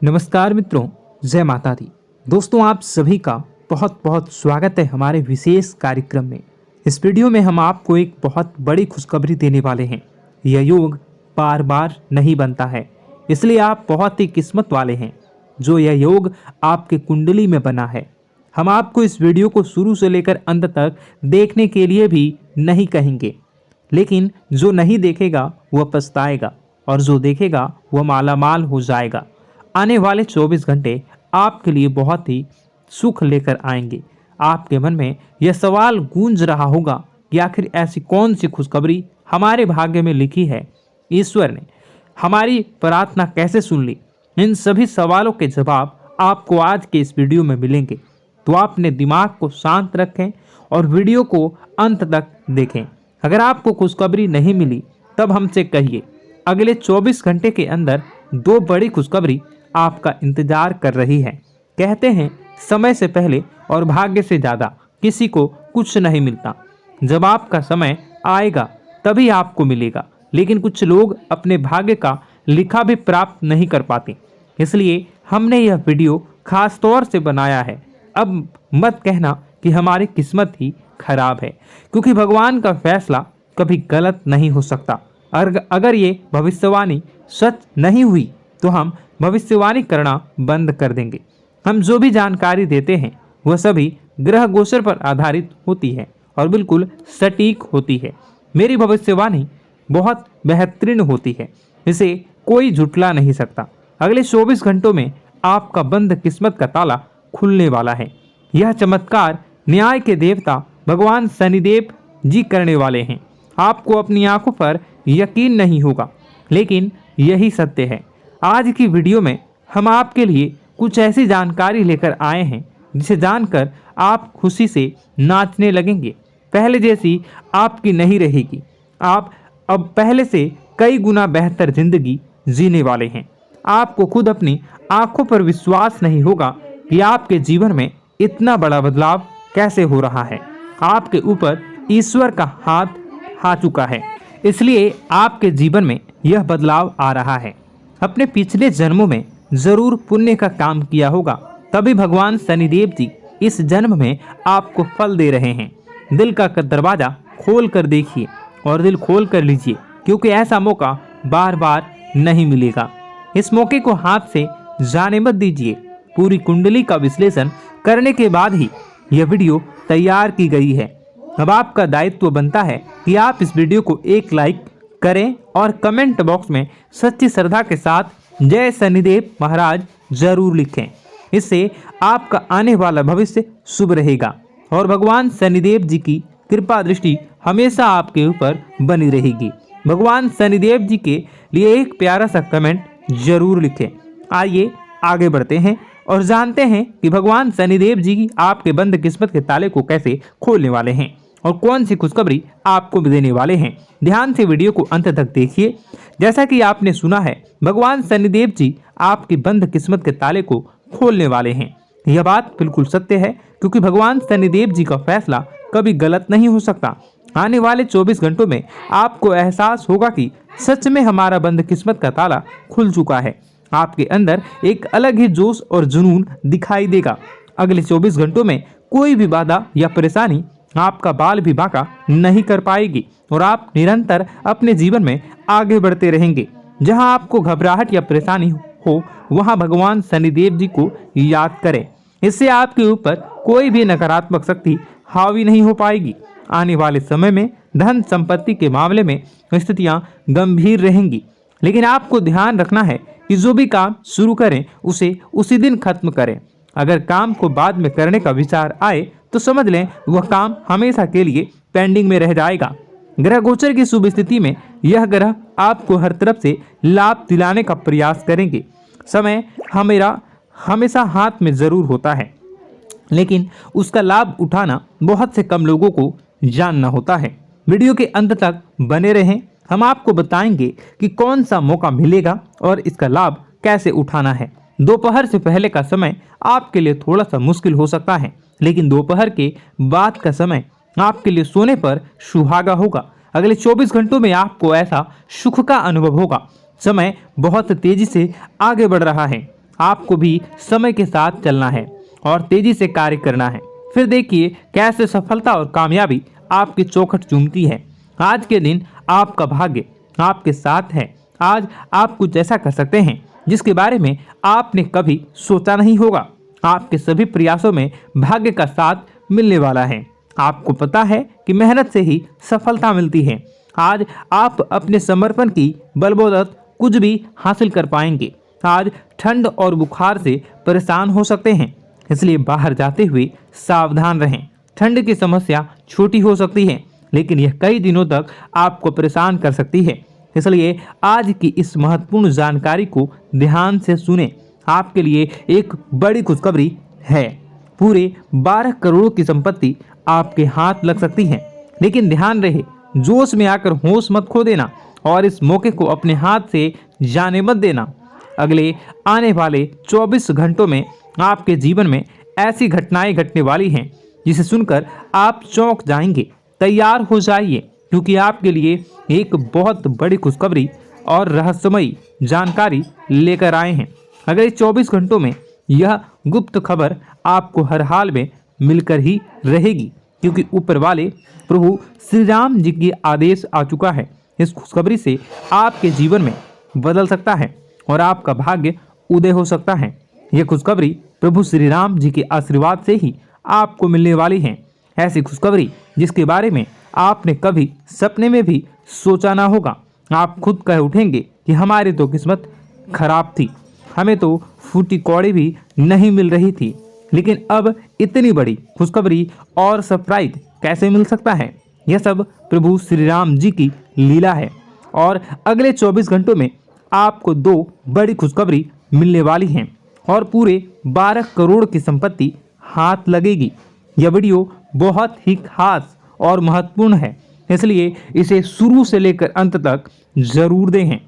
नमस्कार मित्रों, जय माता दी। दोस्तों, आप सभी का बहुत बहुत स्वागत है हमारे विशेष कार्यक्रम में। इस वीडियो में हम आपको एक बहुत बड़ी खुशखबरी देने वाले हैं। यह योग बार बार नहीं बनता है, इसलिए आप बहुत ही किस्मत वाले हैं जो यह योग आपके कुंडली में बना है। हम आपको इस वीडियो को शुरू से लेकर अंत तक देखने के लिए भी नहीं कहेंगे, लेकिन जो नहीं देखेगा वह पछताएगा और जो देखेगा वह मालामाल हो जाएगा। आने वाले 24 घंटे आपके लिए बहुत ही सुख लेकर आएंगे। आपके मन में यह सवाल गूंज रहा होगा कि आखिर ऐसी कौन सी खुशखबरी हमारे भाग्य में लिखी है, ईश्वर ने हमारी प्रार्थना कैसे सुन ली। इन सभी सवालों के जवाब आपको आज के इस वीडियो में मिलेंगे, तो आप अपने दिमाग को शांत रखें और वीडियो को अंत तक देखें। अगर आपको खुशखबरी नहीं मिली तब हमसे कहिए। अगले 24 घंटे के अंदर दो बड़ी खुशखबरी आपका इंतजार कर रही है। कहते हैं समय से पहले और भाग्य से ज़्यादा किसी को कुछ नहीं मिलता। जब आपका समय आएगा तभी आपको मिलेगा, लेकिन कुछ लोग अपने भाग्य का लिखा भी प्राप्त नहीं कर पाते। इसलिए हमने यह वीडियो खास तौर से बनाया है। अब मत कहना कि हमारी किस्मत ही खराब है, क्योंकि भगवान का फैसला कभी गलत नहीं हो सकता। अगर ये भविष्यवाणी सच नहीं हुई तो हम भविष्यवाणी करना बंद कर देंगे। हम जो भी जानकारी देते हैं वह सभी ग्रह गोचर पर आधारित होती है और बिल्कुल सटीक होती है। मेरी भविष्यवाणी बहुत बेहतरीन होती है, इसे कोई झुठला नहीं सकता। अगले 24 घंटों में आपका बंद किस्मत का ताला खुलने वाला है। यह चमत्कार न्याय के देवता भगवान शनिदेव जी करने वाले हैं। आपको अपनी आंखों पर यकीन नहीं होगा, लेकिन यही सत्य है। आज की वीडियो में हम आपके लिए कुछ ऐसी जानकारी लेकर आए हैं जिसे जानकर आप खुशी से नाचने लगेंगे। पहले जैसी आपकी नहीं रहेगी। आप अब पहले से कई गुना बेहतर जिंदगी जीने वाले हैं। आपको खुद अपनी आंखों पर विश्वास नहीं होगा कि आपके जीवन में इतना बड़ा बदलाव कैसे हो रहा है। आपके ऊपर ईश्वर का हाथ आ चुका है, इसलिए आपके जीवन में यह बदलाव आ रहा है। अपने पिछले जन्मों में जरूर पुण्य का काम किया होगा, तभी भगवान शनिदेव जी इस जन्म में आपको फल दे रहे हैं। दिल का दरवाजा खोल कर देखिए और दिल खोल कर लीजिए, क्योंकि ऐसा मौका बार बार नहीं मिलेगा। इस मौके को हाथ से जाने मत दीजिए। पूरी कुंडली का विश्लेषण करने के बाद ही यह वीडियो तैयार की गई है। अब आपका दायित्व बनता है कि आप इस वीडियो को एक लाइक करें और कमेंट बॉक्स में सच्ची श्रद्धा के साथ जय शनिदेव महाराज जरूर लिखें। इससे आपका आने वाला भविष्य शुभ रहेगा और भगवान शनिदेव जी की कृपा दृष्टि हमेशा आपके ऊपर बनी रहेगी। भगवान शनिदेव जी के लिए एक प्यारा सा कमेंट जरूर लिखें। आइए आगे बढ़ते हैं और जानते हैं कि भगवान शनिदेव जी आपके बंद किस्मत के ताले को कैसे खोलने वाले हैं और कौन सी खुशखबरी आपको देने वाले हैं। ध्यान से वीडियो को अंत तक देखिए। जैसा कि आपने सुना है, भगवान शनिदेव जी आपकी बंद किस्मत के ताले को खोलने वाले हैं। यह बात बिल्कुल सत्य है, क्योंकि भगवान शनिदेव जी का फैसला कभी गलत नहीं हो सकता। आने वाले 24 घंटों में आपको एहसास होगा कि सच में हमारा बंद किस्मत का ताला खुल चुका है। आपके अंदर एक अलग ही जोश और जुनून दिखाई देगा। अगले 24 घंटों में कोई भी बाधा या परेशानी आपका बाल भी बांका नहीं कर पाएगी और आप निरंतर अपने जीवन में आगे बढ़ते रहेंगे। जहां आपको घबराहट या परेशानी हो, वहां भगवान शनिदेव जी को याद करें। इससे आपके ऊपर कोई भी नकारात्मक शक्ति हावी नहीं हो पाएगी। आने वाले समय में धन संपत्ति के मामले में स्थितियां गंभीर रहेंगी, लेकिन आपको ध्यान रखना है कि जो भी काम शुरू करें उसे उसी दिन खत्म करें। अगर काम को बाद में करने का विचार आए तो समझ लें वह काम हमेशा के लिए पेंडिंग में रह जाएगा। ग्रह गोचर की शुभ स्थिति में यह ग्रह आपको हर तरफ से लाभ दिलाने का प्रयास करेंगे। समय हमेशा हाथ में जरूर होता है, लेकिन उसका लाभ उठाना बहुत से कम लोगों को जानना होता है। वीडियो के अंत तक बने रहें। हम आपको बताएंगे कि कौन सा मौका मिलेगा और इसका लाभ कैसे उठाना है। दोपहर से पहले का समय आपके लिए थोड़ा सा मुश्किल हो सकता है, लेकिन दोपहर के बाद का समय आपके लिए सोने पर सुहागा होगा। अगले 24 घंटों में आपको ऐसा सुख का अनुभव होगा। समय बहुत तेजी से आगे बढ़ रहा है। आपको भी समय के साथ चलना है और तेजी से कार्य करना है। फिर देखिए कैसे सफलता और कामयाबी आपकी चौखट चूमती है। आज के दिन आपका भाग्य आपके साथ है। आज आप कुछ ऐसा कर सकते हैं जिसके बारे में आपने कभी सोचा नहीं होगा। आपके सभी प्रयासों में भाग्य का साथ मिलने वाला है। आपको पता है कि मेहनत से ही सफलता मिलती है। आज आप अपने समर्पण की बलबूते कुछ भी हासिल कर पाएंगे। आज ठंड और बुखार से परेशान हो सकते हैं, इसलिए बाहर जाते हुए सावधान रहें। ठंड की समस्या छोटी हो सकती है, लेकिन यह कई दिनों तक आपको परेशान कर सकती है। इसलिए आज की इस महत्वपूर्ण जानकारी को ध्यान से सुने। आपके लिए एक बड़ी खुशखबरी है। पूरे 12 करोड़ की संपत्ति आपके हाथ लग सकती है, लेकिन ध्यान रहे जोश में आकर होश मत खो देना और इस मौके को अपने हाथ से जाने मत देना। अगले आने वाले 24 घंटों में आपके जीवन में ऐसी घटनाएं घटने वाली हैं जिसे सुनकर आप चौंक जाएंगे। तैयार हो जाइए, क्योंकि आपके लिए एक बहुत बड़ी खुशखबरी और रहस्यमयी जानकारी लेकर आए हैं। अगले 24 घंटों में यह गुप्त खबर आपको हर हाल में मिलकर ही रहेगी, क्योंकि ऊपर वाले प्रभु श्री राम जी की आदेश आ चुका है। इस खुशखबरी से आपके जीवन में बदल सकता है और आपका भाग्य उदय हो सकता है। यह खुशखबरी प्रभु श्री राम जी के आशीर्वाद से ही आपको मिलने वाली है। ऐसी खुशखबरी जिसके बारे में आपने कभी सपने में भी सोचा ना होगा। आप खुद कह उठेंगे कि हमारी तो किस्मत खराब थी, हमें तो फूटी कौड़ी भी नहीं मिल रही थी। लेकिन अब इतनी बड़ी खुशखबरी और सरप्राइज कैसे मिल सकता है? यह सब प्रभु श्री राम जी की लीला है और अगले 24 घंटों में आपको 2 बड़ी खुशखबरी मिलने वाली हैं और पूरे 12 करोड़ की संपत्ति हाथ लगेगी। यह वीडियो बहुत ही खास और महत्वपूर्ण है, इसलिए इसे शुरू से लेकर अंत तक जरूर देखें।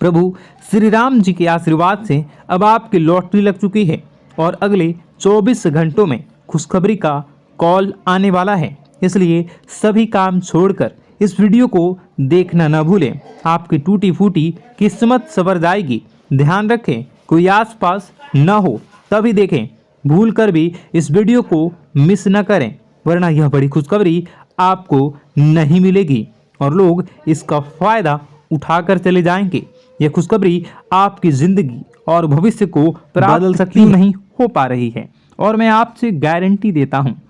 प्रभु श्री राम जी के आशीर्वाद से अब आपकी लॉटरी लग चुकी है और अगले 24 घंटों में खुशखबरी का कॉल आने वाला है। इसलिए सभी काम छोड़कर इस वीडियो को देखना न भूलें। आपकी टूटी फूटी किस्मत संवर जाएगी। ध्यान रखें कोई आसपास न हो तभी देखें। भूल कर भी इस वीडियो को मिस न करें, वरना यह बड़ी खुशखबरी आपको नहीं मिलेगी और लोग इसका फायदा उठाकर चले जाएंगे। यह खुशखबरी आपकी जिंदगी और भविष्य को बदल सकती नहीं हो पा रही है और मैं आपसे गारंटी देता हूँ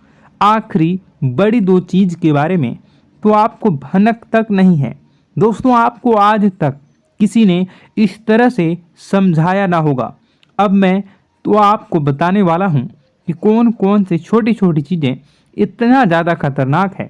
आखिरी बड़ी 2 चीज के बारे में तो आपको भनक तक नहीं है। दोस्तों, आपको आज तक किसी ने इस तरह से समझाया ना होगा। अब मैं तो आपको बताने वाला हूँ कि कौन कौन से छोटी छोटी चीज़ें इतना ज़्यादा खतरनाक है।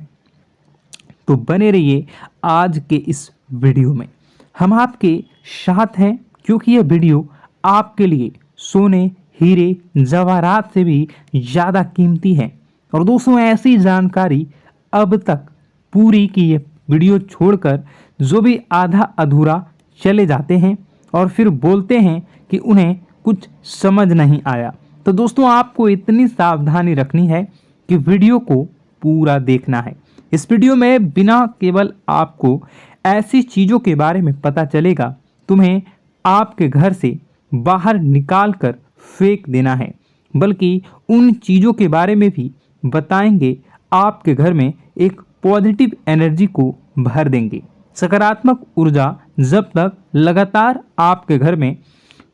तो बने रहिए आज के इस वीडियो में। हम आपके साथ हैं, क्योंकि यह वीडियो आपके लिए सोने, हीरे, जवाहरात से भी ज़्यादा कीमती है। और दोस्तों, ऐसी जानकारी अब तक पूरी की ये वीडियो छोड़कर जो भी आधा अधूरा चले जाते हैं और फिर बोलते हैं कि उन्हें कुछ समझ नहीं आया। तो दोस्तों, आपको इतनी सावधानी रखनी है कि वीडियो को पूरा देखना है। इस वीडियो में बिना केवल आपको ऐसी चीज़ों के बारे में पता चलेगा तुम्हें आपके घर से बाहर निकाल कर फेंक देना है, बल्कि उन चीज़ों के बारे में भी बताएंगे आपके घर में एक पॉजिटिव एनर्जी को भर देंगे। सकारात्मक ऊर्जा जब तक लगातार आपके घर में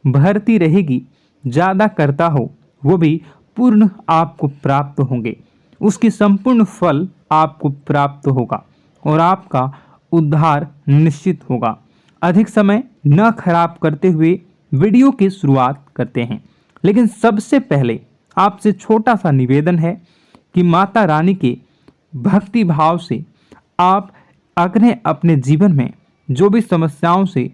भरती रहेगी, ज़्यादा करता हो वो भी पूर्ण आपको प्राप्त होंगे। उसकी संपूर्ण फल आपको प्राप्त होगा और आपका उद्धार निश्चित होगा। अधिक समय न खराब करते हुए वीडियो की शुरुआत करते हैं, लेकिन सबसे पहले आपसे छोटा सा निवेदन है कि माता रानी के भक्ति भाव से आप अपने जीवन में जो भी समस्याओं से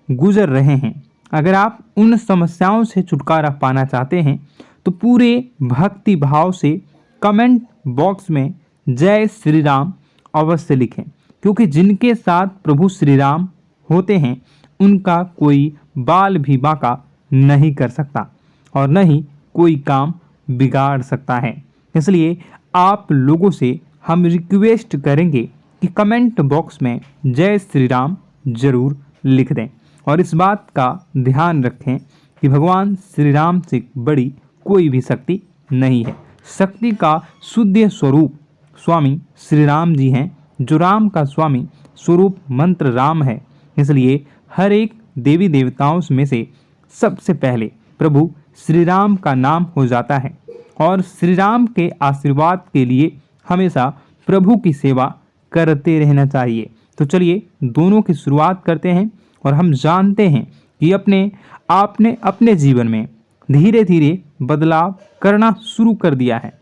गुजर रहे हैं, अगर आप उन समस्याओं से छुटकारा पाना चाहते हैं तो पूरे भक्ति भाव से कमेंट बॉक्स में जय श्री राम अवश्य लिखें, क्योंकि जिनके साथ प्रभु श्री राम होते हैं उनका कोई बाल भी बांका नहीं कर सकता और न ही कोई काम बिगाड़ सकता है। इसलिए आप लोगों से हम रिक्वेस्ट करेंगे कि कमेंट बॉक्स में जय श्री राम जरूर लिख दें और इस बात का ध्यान रखें कि भगवान श्री राम से बड़ी कोई भी शक्ति नहीं है। शक्ति का शुद्ध स्वरूप स्वामी श्री राम जी हैं, जो राम का स्वामी स्वरूप मंत्र राम है। इसलिए हर एक देवी देवताओं में से सबसे पहले प्रभु श्री राम का नाम हो जाता है और श्री राम के आशीर्वाद के लिए हमेशा प्रभु की सेवा करते रहना चाहिए। तो चलिए दोनों की शुरुआत करते हैं और हम जानते हैं कि आपने अपने जीवन में धीरे धीरे बदलाव करना शुरू कर दिया है।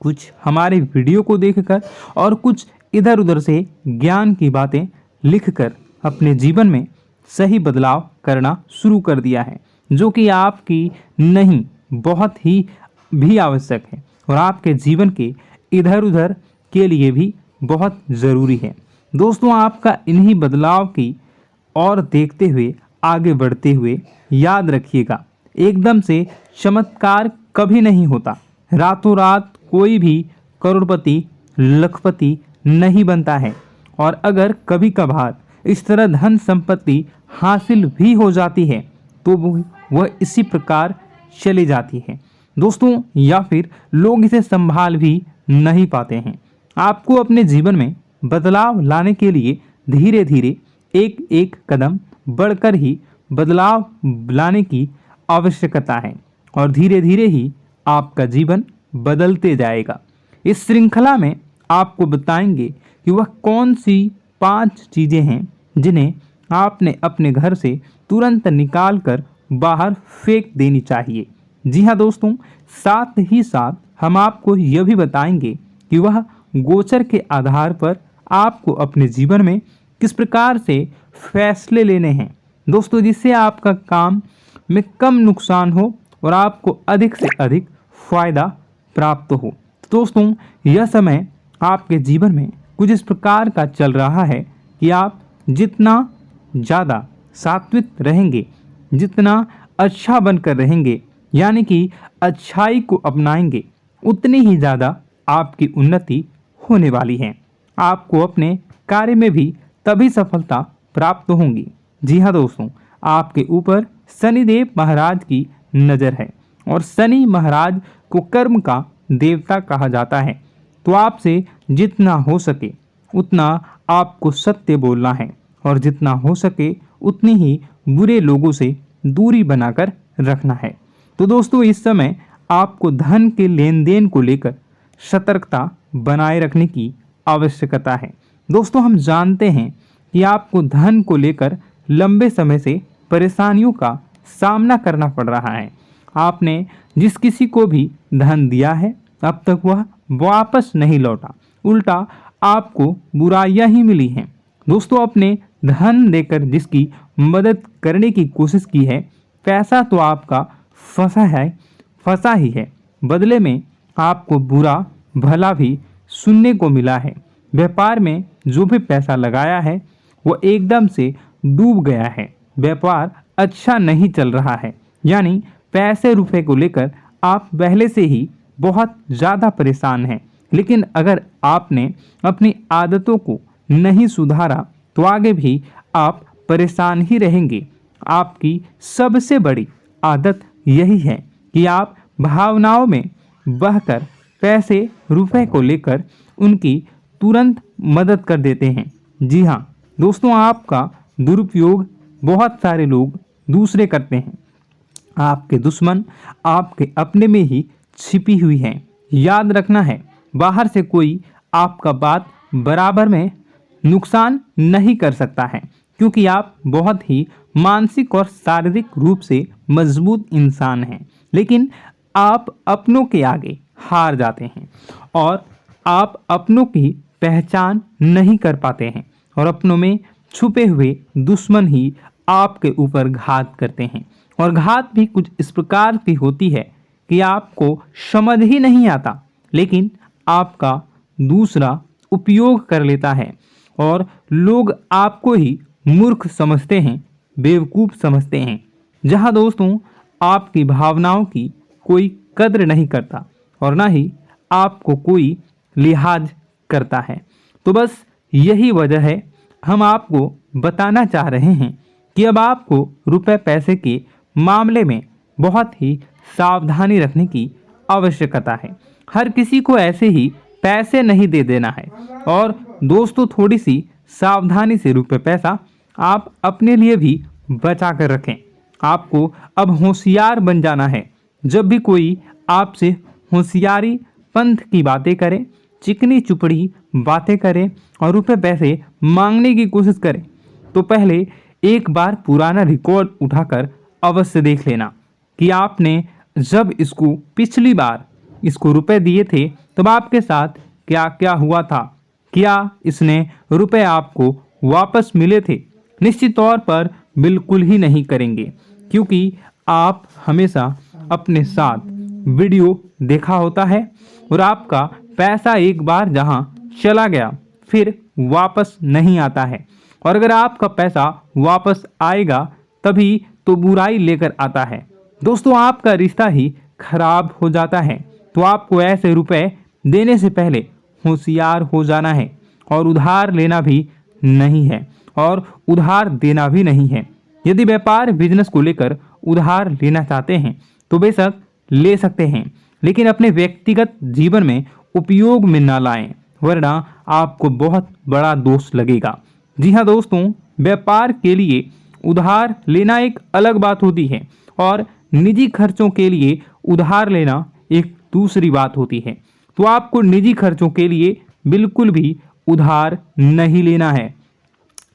कुछ हमारे वीडियो को देखकर और कुछ इधर उधर से ज्ञान की बातें लिखकर अपने जीवन में सही बदलाव करना शुरू कर दिया है, जो कि आपकी नहीं बहुत ही भी आवश्यक है और आपके जीवन के इधर उधर के लिए भी बहुत ज़रूरी है। दोस्तों, आपका इन्हीं बदलाव की और देखते हुए आगे बढ़ते हुए याद रखिएगा, एकदम से चमत्कार कभी नहीं होता। रातों रात कोई भी करोड़पति लखपति नहीं बनता है और अगर कभी कभार इस तरह धन संपत्ति हासिल भी हो जाती है तो वह इसी प्रकार चली जाती है दोस्तों, या फिर लोग इसे संभाल भी नहीं पाते हैं। आपको अपने जीवन में बदलाव लाने के लिए धीरे धीरे एक एक कदम बढ़कर ही बदलाव लाने की आवश्यकता है और धीरे धीरे ही आपका जीवन बदलते जाएगा। इस श्रृंखला में आपको बताएंगे कि वह कौन सी 5 चीज़ें हैं जिन्हें आपने अपने घर से तुरंत निकाल कर बाहर फेंक देनी चाहिए। जी हाँ दोस्तों, साथ ही साथ हम आपको यह भी बताएंगे कि वह गोचर के आधार पर आपको अपने जीवन में किस प्रकार से फैसले लेने हैं दोस्तों, जिससे आपका काम में कम नुकसान हो और आपको अधिक से अधिक फायदा प्राप्त हो। दोस्तों, यह समय आपके जीवन में कुछ इस प्रकार का चल रहा है कि आप जितना ज़्यादा सात्विक रहेंगे, जितना अच्छा बनकर रहेंगे, यानी कि अच्छाई को अपनाएंगे, उतनी ही ज़्यादा आपकी उन्नति होने वाली है। आपको अपने कार्य में भी तभी सफलता प्राप्त होंगी। जी हाँ दोस्तों, आपके ऊपर शनिदेव महाराज की नज़र है और शनि महाराज को कर्म का देवता कहा जाता है। तो आपसे जितना हो सके उतना आपको सत्य बोलना है और जितना हो सके उतनी ही बुरे लोगों से दूरी बनाकर रखना है। तो दोस्तों, इस समय आपको धन के लेन देन को लेकर सतर्कता बनाए रखने की आवश्यकता है। दोस्तों, हम जानते हैं कि आपको धन को लेकर लंबे समय से परेशानियों का सामना करना पड़ रहा है। आपने जिस किसी को भी धन दिया है अब तक वह वापस नहीं लौटा, उल्टा आपको बुराइयां ही मिली हैं। दोस्तों, अपने धन देकर जिसकी मदद करने की कोशिश की है, पैसा तो आपका फंसा ही है, बदले में आपको बुरा भला भी सुनने को मिला है। व्यापार में जो भी पैसा लगाया है वो एकदम से डूब गया है। व्यापार अच्छा नहीं चल रहा है, यानी पैसे रुपए को लेकर आप पहले से ही बहुत ज़्यादा परेशान हैं। लेकिन अगर आपने अपनी आदतों को नहीं सुधारा तो आगे भी आप परेशान ही रहेंगे। आपकी सबसे बड़ी आदत यही है कि आप भावनाओं में बहकर पैसे रुपए को लेकर उनकी तुरंत मदद कर देते हैं। जी हाँ दोस्तों, आपका दुरुपयोग बहुत सारे लोग दूसरे करते हैं। आपके दुश्मन आपके अपने में ही छिपी हुई हैं। याद रखना है, बाहर से कोई आपका बात बराबर में नुकसान नहीं कर सकता है, क्योंकि आप बहुत ही मानसिक और शारीरिक रूप से मजबूत इंसान हैं। लेकिन आप अपनों के आगे हार जाते हैं और आप अपनों की पहचान नहीं कर पाते हैं और अपनों में छुपे हुए दुश्मन ही आपके ऊपर घात करते हैं। और घात भी कुछ इस प्रकार की होती है कि आपको समझ ही नहीं आता, लेकिन आपका दूसरा उपयोग कर लेता है और लोग आपको ही मूर्ख समझते हैं, बेवकूफ़ समझते हैं। जहां दोस्तों आपकी भावनाओं की कोई कद्र नहीं करता और ना ही आपको कोई लिहाज करता है। तो बस यही वजह है हम आपको बताना चाह रहे हैं कि अब आपको रुपए पैसे के मामले में बहुत ही सावधानी रखने की आवश्यकता है। हर किसी को ऐसे ही पैसे नहीं दे देना है। और दोस्तों, थोड़ी सी सावधानी से रुपए पैसा आप अपने लिए भी बचा कर रखें। आपको अब होशियार बन जाना है। जब भी कोई आपसे होशियारी पंथ की बातें करे, चिकनी चुपड़ी बातें करे और रुपए पैसे मांगने की कोशिश करे, तो पहले एक बार पुराना रिकॉर्ड उठाकर अवश्य देख लेना कि आपने जब इसको पिछली बार इसको रुपए दिए थे तब आपके साथ क्या क्या हुआ था। क्या इसने रुपए आपको वापस मिले थे? निश्चित तौर पर बिल्कुल ही नहीं करेंगे, क्योंकि आप हमेशा अपने साथ वीडियो देखा होता है और आपका पैसा एक बार जहां चला गया फिर वापस नहीं आता है। और अगर आपका पैसा वापस आएगा तभी तो बुराई लेकर आता है। दोस्तों, आपका रिश्ता ही खराब हो जाता है। तो आपको ऐसे रुपए देने से पहले होशियार हो जाना है और उधार लेना भी नहीं है और उधार देना भी नहीं है। यदि व्यापार बिजनेस को लेकर उधार लेना चाहते हैं तो बेशक ले सकते हैं, लेकिन अपने व्यक्तिगत जीवन में उपयोग में ना लाएं, वरना आपको बहुत बड़ा दोष लगेगा। जी हाँ दोस्तों, व्यापार के लिए उधार लेना एक अलग बात होती है और निजी खर्चों के लिए उधार लेना एक दूसरी बात होती है। तो आपको निजी खर्चों के लिए बिल्कुल भी उधार नहीं लेना है।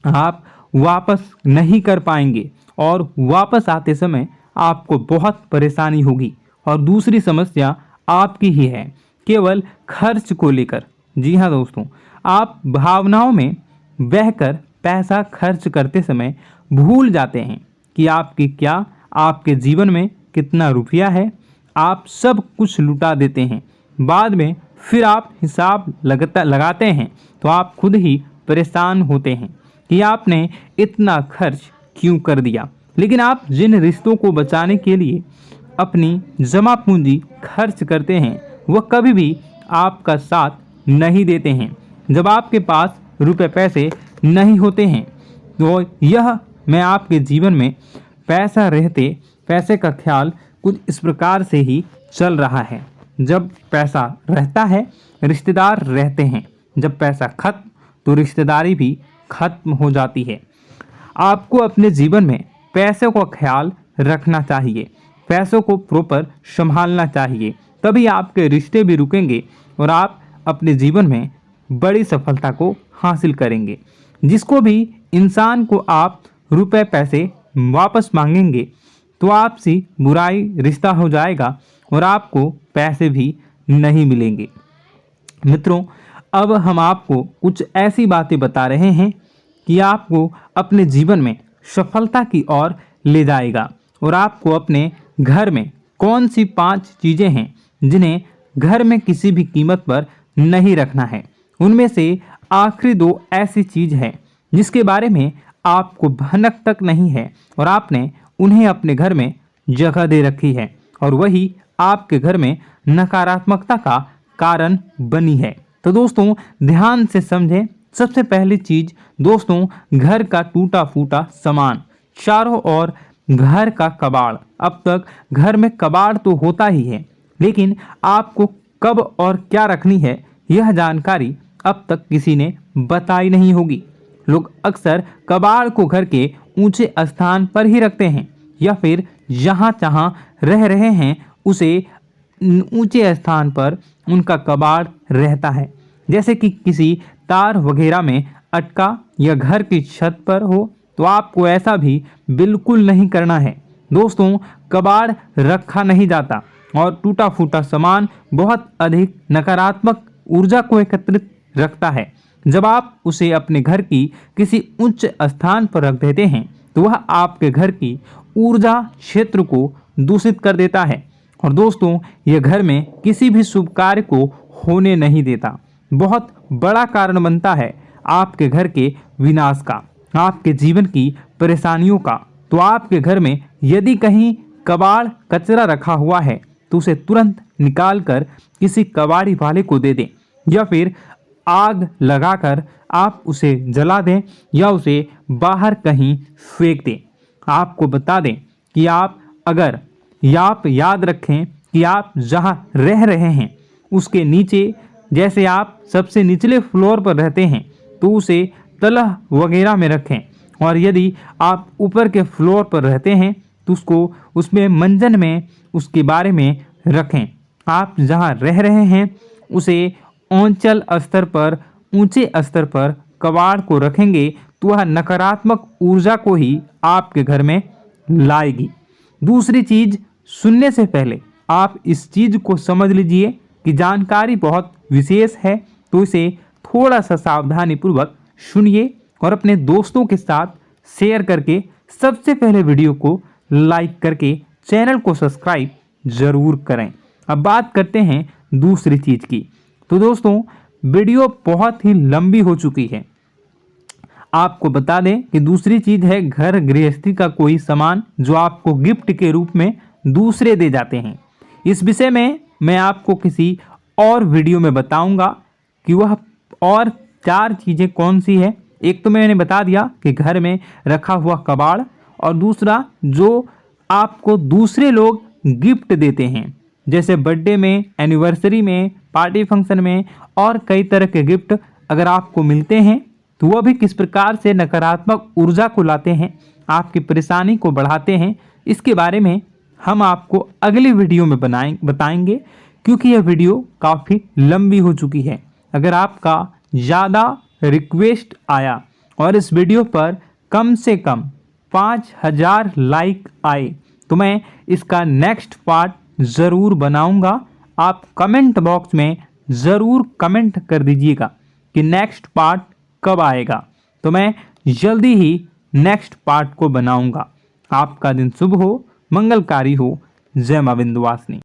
आप वापस नहीं कर पाएंगे और वापस आते समय आपको बहुत परेशानी होगी। और दूसरी समस्या आपकी ही है, केवल खर्च को लेकर। जी हाँ दोस्तों, आप भावनाओं में बहकर पैसा खर्च करते समय भूल जाते हैं कि आपके जीवन में कितना रुपया है। आप सब कुछ लुटा देते हैं। बाद में फिर आप हिसाब लगाते हैं तो आप खुद ही परेशान होते हैं कि आपने इतना खर्च क्यों कर दिया। लेकिन आप जिन रिश्तों को बचाने के लिए अपनी जमा पूंजी खर्च करते हैं वह कभी भी आपका साथ नहीं देते हैं। जब आपके पास रुपए पैसे नहीं होते हैं तो यह मैं आपके जीवन में पैसा रहते पैसे का ख्याल कुछ इस प्रकार से ही चल रहा है। जब पैसा रहता है रिश्तेदार रहते हैं, जब पैसा खत्म तो रिश्तेदारी भी खत्म हो जाती है। आपको अपने जीवन में पैसे का ख्याल रखना चाहिए, पैसों को प्रॉपर संभालना चाहिए, तभी आपके रिश्ते भी रुकेंगे और आप अपने जीवन में बड़ी सफलता को हासिल करेंगे। जिसको भी इंसान को आप रुपए पैसे वापस मांगेंगे तो आपसी बुराई रिश्ता हो जाएगा और आपको पैसे भी नहीं मिलेंगे। मित्रों, अब हम आपको कुछ ऐसी बातें बता रहे हैं कि आपको अपने जीवन में सफलता की ओर ले जाएगा। और आपको अपने घर में कौन सी 5 चीज़ें हैं जिन्हें घर में किसी भी कीमत पर नहीं रखना है। उनमें से आखिरी 2 ऐसी चीज़ है जिसके बारे में आपको भनक तक नहीं है और आपने उन्हें अपने घर में जगह दे रखी है और वही आपके घर में नकारात्मकता का कारण बनी है। तो दोस्तों, ध्यान से समझें। सबसे पहली चीज दोस्तों, घर का टूटा फूटा सामान, चारों ओर घर का कबाड़। अब तक घर में कबाड़ तो होता ही है, लेकिन आपको कब और क्या रखनी है यह जानकारी अब तक किसी ने बताई नहीं होगी। लोग अक्सर कबाड़ को घर के ऊंचे स्थान पर ही रखते हैं या फिर जहां तहां रह रहे हैं उसे ऊंचे स्थान पर उनका कबाड़ रहता है, जैसे कि किसी तार वगैरह में अटका या घर की छत पर हो। तो आपको ऐसा भी बिल्कुल नहीं करना है। दोस्तों, कबाड़ रखा नहीं जाता और टूटा फूटा सामान बहुत अधिक नकारात्मक ऊर्जा को एकत्रित रखता है। जब आप उसे अपने घर की किसी उच्च स्थान पर रख देते हैं तो वह आपके घर की ऊर्जा क्षेत्र को दूषित कर देता है और दोस्तों, यह घर में किसी भी शुभ कार्य को होने नहीं देता। बहुत बड़ा कारण बनता है आपके घर के विनाश का, आपके जीवन की परेशानियों का। तो आपके घर में यदि कहीं कबाड़ कचरा रखा हुआ है तो उसे तुरंत निकाल कर किसी कबाड़ी वाले को दे दें या फिर आग लगाकर आप उसे जला दें या उसे बाहर कहीं फेंक दें। आपको बता दें कि आप अगर आप याद रखें कि आप जहां रह रहे हैं उसके नीचे, जैसे आप सबसे निचले फ्लोर पर रहते हैं तो उसे तलह वगैरह में रखें, और यदि आप ऊपर के फ्लोर पर रहते हैं तो उसको उसमें मंजन में उसके बारे में रखें। आप जहां रह रहे हैं उसे औंचल स्तर पर, ऊंचे स्तर पर कबाड़ को रखेंगे तो वह नकारात्मक ऊर्जा को ही आपके घर में लाएगी। दूसरी चीज, सुनने से पहले आप इस चीज को समझ लीजिए कि जानकारी बहुत विशेष है, तो इसे थोड़ा सा सावधानी पूर्वक सुनिए और अपने दोस्तों के साथ शेयर करके सबसे पहले वीडियो को लाइक करके चैनल को सब्सक्राइब जरूर करें। अब बात करते हैं दूसरी चीज की। तो दोस्तों, वीडियो बहुत ही लंबी हो चुकी है। आपको बता दें कि दूसरी चीज है घर गृहस्थी का कोई सामान जो आपको गिफ्ट के रूप में दूसरे दे जाते हैं। इस विषय में मैं आपको किसी और वीडियो में बताऊंगा कि वह और 4 चीजें कौन सी है। एक तो मैंने बता दिया कि घर में रखा हुआ कबाड़, और दूसरा जो आपको दूसरे लोग गिफ्ट देते हैं, जैसे बर्थडे में, एनिवर्सरी में, पार्टी फंक्शन में, और कई तरह के गिफ्ट अगर आपको मिलते हैं तो वह भी किस प्रकार से नकारात्मक ऊर्जा को लाते हैं, आपकी परेशानी को बढ़ाते हैं। इसके बारे में हम आपको अगली वीडियो में बताएंगे, क्योंकि यह वीडियो काफ़ी लंबी हो चुकी है। अगर आपका ज़्यादा रिक्वेस्ट आया और इस वीडियो पर कम से कम 5000 लाइक आए तो मैं इसका नेक्स्ट पार्ट ज़रूर बनाऊंगा। आप कमेंट बॉक्स में ज़रूर कमेंट कर दीजिएगा कि नेक्स्ट पार्ट कब आएगा, तो मैं जल्दी ही नेक्स्ट पार्ट को बनाऊंगा। आपका दिन शुभ हो, मंगलकारी हो। जय मां विंध्यवासिनी।